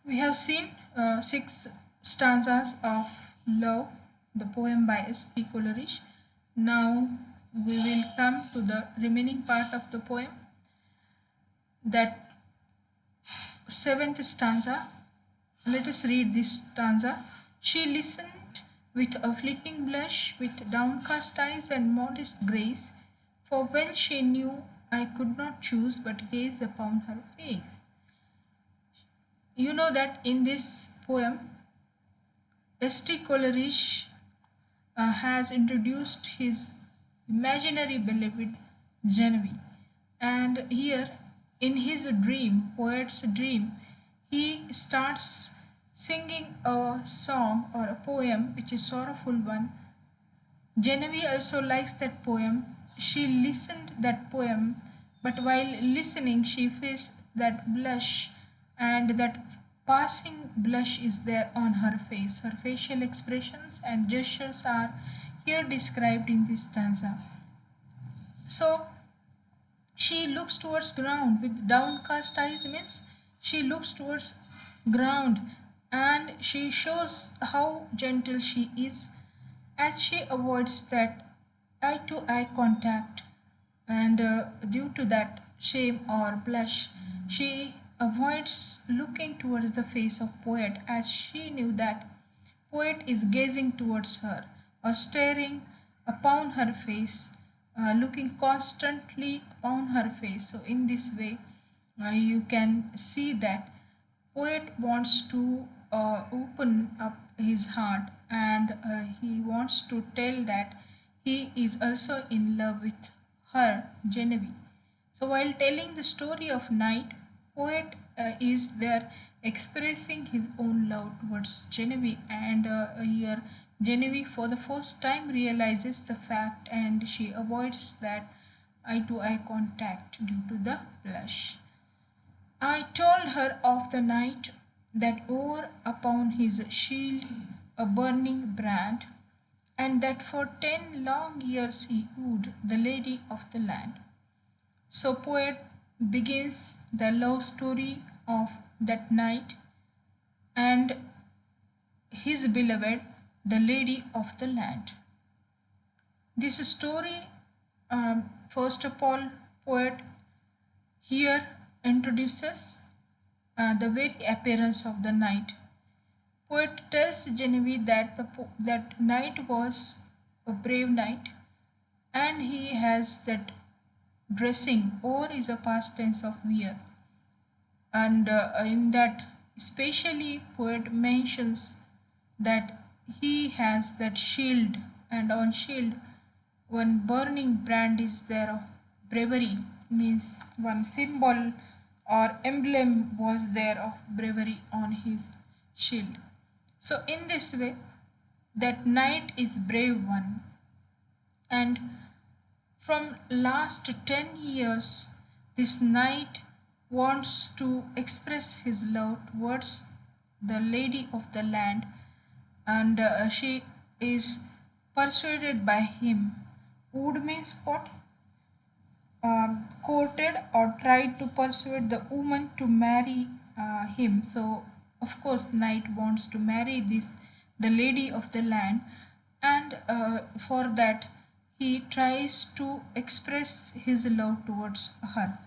We have seen six stanzas of Love, the poem by S.T. Coleridge. Now we will come to the remaining part of the poem, that seventh stanza. Let us read this stanza. She listened with a fleeting blush, with downcast eyes and modest grace, for well she knew I could not choose but gaze upon her face. You know that in this poem, S.T. Coleridge has introduced his imaginary beloved Genevieve. And here, in his dream, poet's dream, he starts singing a song or a poem which is sorrowful one. Genevieve also likes that poem. She listened that poem, but while listening, she feels that blush, and that passing blush is there on her face. Her facial expressions and gestures are here described in this stanza. So she looks towards ground with downcast eyes, means she looks towards ground, and she shows how gentle she is as she avoids that eye to eye contact, and due to that shame or blush, she avoids looking towards the face of poet, as she knew that poet is gazing towards her or staring upon her face, looking constantly upon her face. So in this way, you can see that poet wants to open up his heart, and he wants to tell that he is also in love with her, Genevieve. So while telling the story of night, poet is there expressing his own love towards Genevieve, and here Genevieve for the first time realizes the fact, and she avoids that eye to eye contact due to the blush. I told her of the night that wore upon his shield a burning brand, and that for 10 long years he wooed the lady of the land. So, poet begins the love story of that night and his beloved, the lady of the land. This story, first of all, poet here introduces the very appearance of the night. Poet tells Genevieve that that night was a brave night, and he has that dressing, or is a past tense of wear, and in that especially poet mentions that he has that shield, and on shield one burning brand is there of bravery, means one symbol or emblem was there of bravery on his shield. So in this way, that knight is brave one, and from last 10 years this knight wants to express his love towards the lady of the land, and she is persuaded by him. Would means what? Courted or tried to persuade the woman to marry him. So of course knight wants to marry this, the lady of the land, and for that he tries to express his love towards her.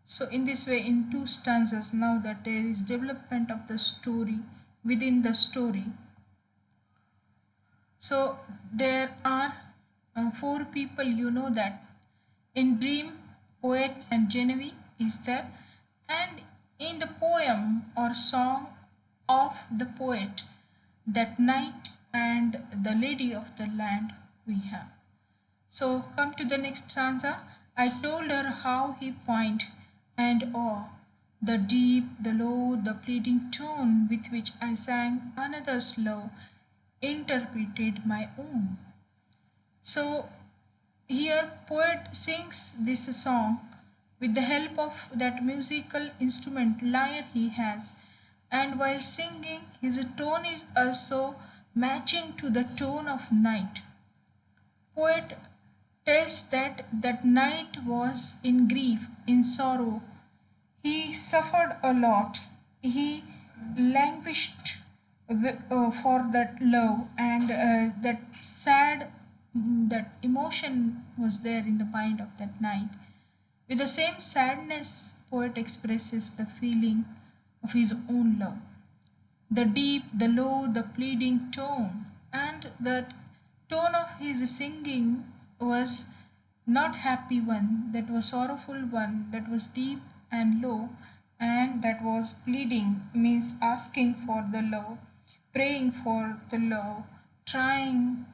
So in this way, in two stanzas, now that there is development of the story within the story. So there are four people, you know that. In dream, poet and Genevieve is there, and in the poem or song of the poet, that knight and the lady of the land we have. So come to the next stanza. I told her how he point and awe, the deep, the low, the pleading tone with which I sang another's love, interpreted my own. So here poet sings this song with the help of that musical instrument lyre he has, and while singing his tone is also matching to the tone of night. Poet tells that that night was in grief, in sorrow. He suffered a lot. He languished for that love, and that sad, that emotion was there in the mind of that night. With the same sadness, poet expresses the feeling of his own love, the deep, the low, the pleading tone, and that tone of his singing was not happy one, that was sorrowful one, that was deep and low, and that was pleading, means asking for the love, praying for the love, trying,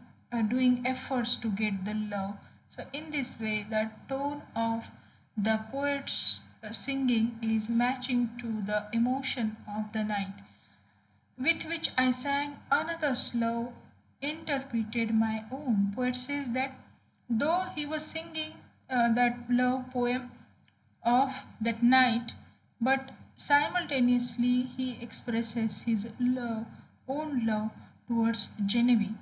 doing efforts to get the love. So in this way, the tone of the poet's singing is matching to the emotion of the night, with which I sang another's love, interpreted my own. Poet says that though he was singing that love poem of that night, but simultaneously he expresses his love, own love towards Genevieve.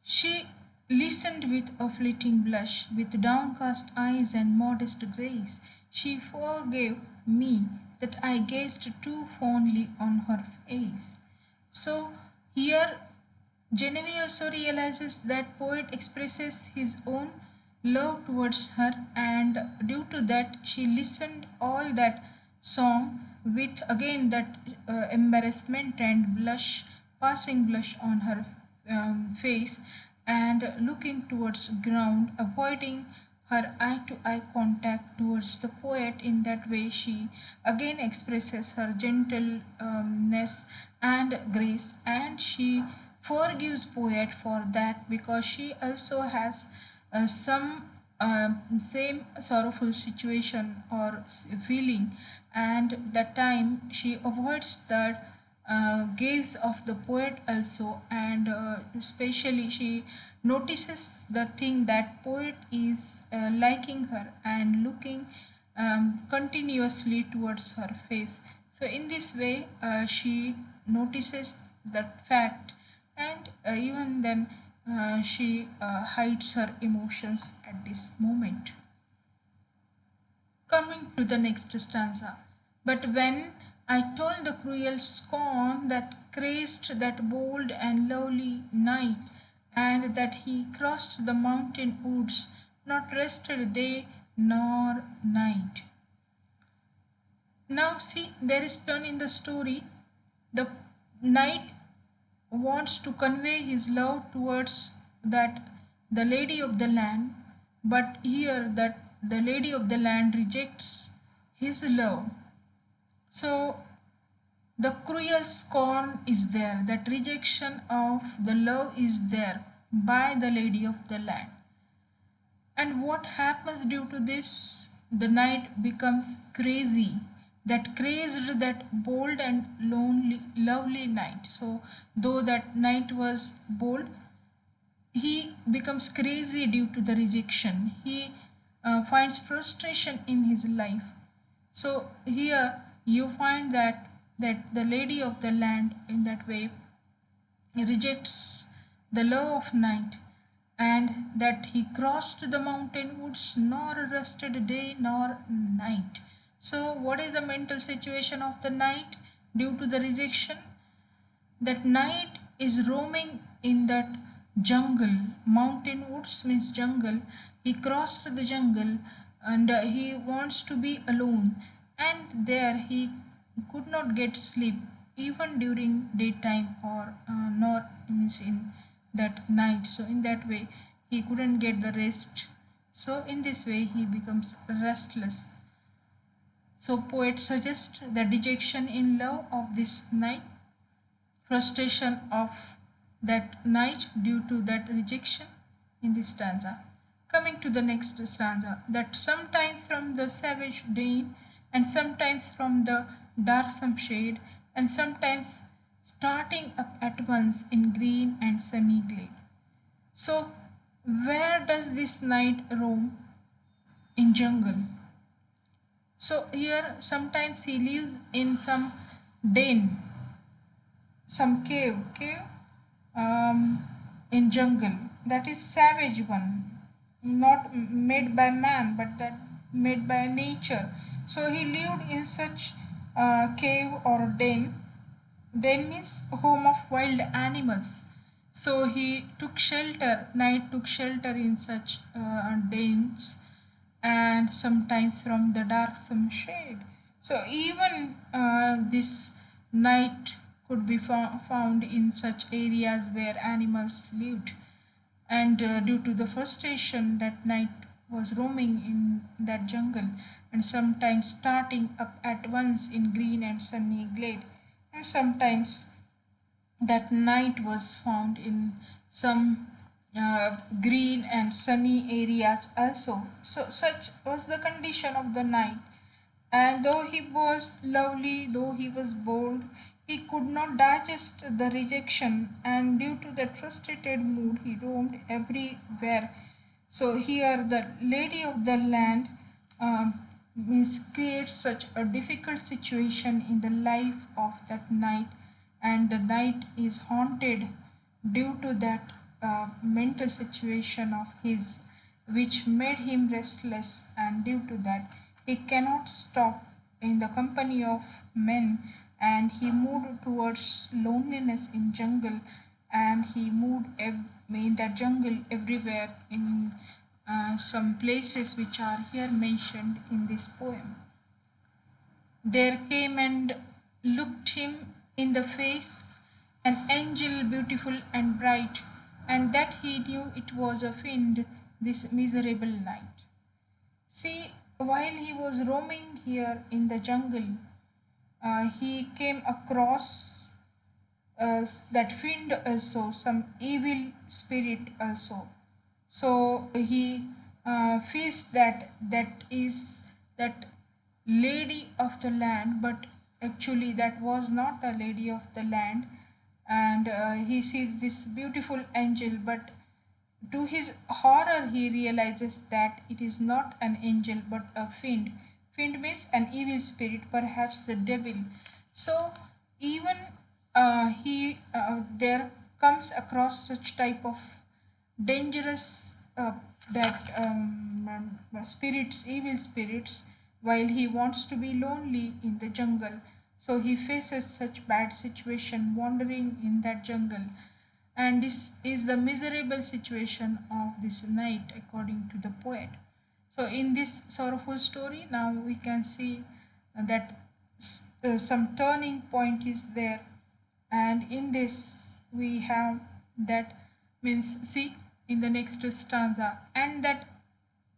She listened with a fleeting blush, with downcast eyes and modest grace. She forgave me that I gazed too fondly on her face. So here Genevieve also realizes that poet expresses his own love towards her, and due to that she listened all that song with again that embarrassment and blush, passing blush on her face, and looking towards ground, avoiding her eye to eye contact towards the poet. In that way she again expresses her gentleness and grace, and she forgives poet for that, because she also has some same sorrowful situation or feeling, and that time she avoids that gaze of the poet also, and especially she notices the thing that poet is liking her and looking continuously towards her face. So in this way she notices that fact, and even then she hides her emotions at this moment. Coming to the next stanza. But when I told the cruel scorn that graced that bold and lovely night, and that he crossed the mountain woods, not rested day nor night. Now see, there is turn in the story. The knight wants to convey his love towards that the lady of the land, but here that the lady of the land rejects his love. So the cruel scorn is there, that rejection of the love is there by the lady of the land. And what happens due to this? The knight becomes crazy, that crazed that bold and lonely, lovely knight. So, though that knight was bold, he becomes crazy due to the rejection. He finds frustration in his life. So, here you find that the lady of the land in that way rejects the love of night, and that he crossed the mountain woods nor rested day nor night. So, what is the mental situation of the night due to the rejection? That night is roaming in that jungle. Mountain woods means jungle. He crossed the jungle, and he wants to be alone, and there he could not get sleep even during daytime, or nor means in that night. So in that way he couldn't get the rest. So in this way he becomes restless. So poet suggests the dejection in love of this night, frustration of that night due to that rejection in this stanza. Coming to the next stanza, that sometimes from the savage day, and sometimes from the darksome shade, and sometimes starting up at once in green and sunny glade. So, where does this night roam? In jungle. So here sometimes he lives in some den, some cave in jungle. That is savage one, not made by man, but that made by nature. So he lived in such cave or den. Den means home of wild animals. So he took shelter, Knight took shelter in such dens, and sometimes from the darksome shade. So even this knight could be found in such areas where animals lived, and due to the frustration that night was roaming in that jungle, and sometimes starting up at once in green and sunny glade, and sometimes that night was found in some green and sunny areas also. So such was the condition of the night, and though he was lovely, though he was bold, he could not digest the rejection, and due to that frustrated mood, he roamed everywhere. So here, the lady of the land means creates such a difficult situation in the life of that knight, and the knight is haunted due to that mental situation of his, which made him restless, and due to that he cannot stop in the company of men, and he moved towards loneliness in jungle, and he moved in that jungle everywhere in some places which are here mentioned in this poem. There came and looked him in the face an angel beautiful and bright, and that he knew it was a fiend, this miserable night. See, while he was roaming here in the jungle, he came across that fiend also, some evil spirit also. So he feels that that is that lady of the land, but actually that was not a lady of the land, and he sees this beautiful angel, but to his horror, he realizes that it is not an angel but a fiend. Fiend means an evil spirit, perhaps the devil. So, even he there comes across such type of dangerous that spirits, evil spirits, while he wants to be lonely in the jungle. So he faces such bad situation wandering in that jungle, and this is the miserable situation of this knight according to the poet. So in this sorrowful story, now we can see that some turning point is there, and in this we have that means see in the next stanza, and that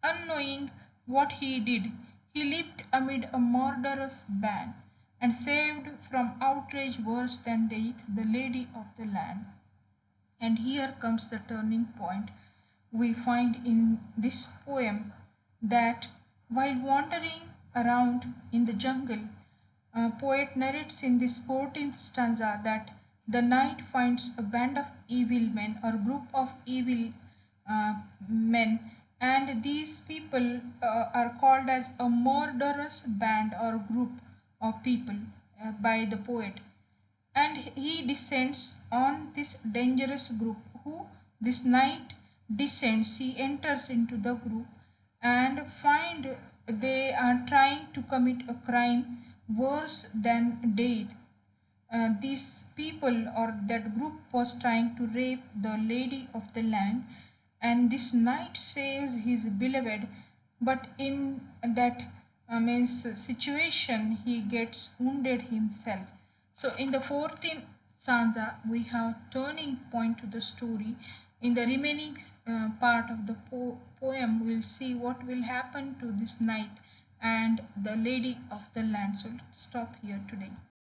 unknowing what he did, he leaped amid a murderous band, and saved from outrage worse than death the lady of the land. And here comes the turning point. We find in this poem that while wandering around in the jungle, poet narrates in this 14th stanza that the knight finds a band of evil men or group of evil men, and these people are called as a murderous band or group of people by the poet, and he descends on this dangerous group. Who this knight descends, he enters into the group and find they are trying to commit a crime worse than death. These people or that group was trying to rape the lady of the land, and this knight saves his beloved, but in that means situation he gets wounded himself. So in the 14th stanza we have turning point to the story. In the remaining part of the poem we'll see what will happen to this knight and the lady of the land. So let's stop here today.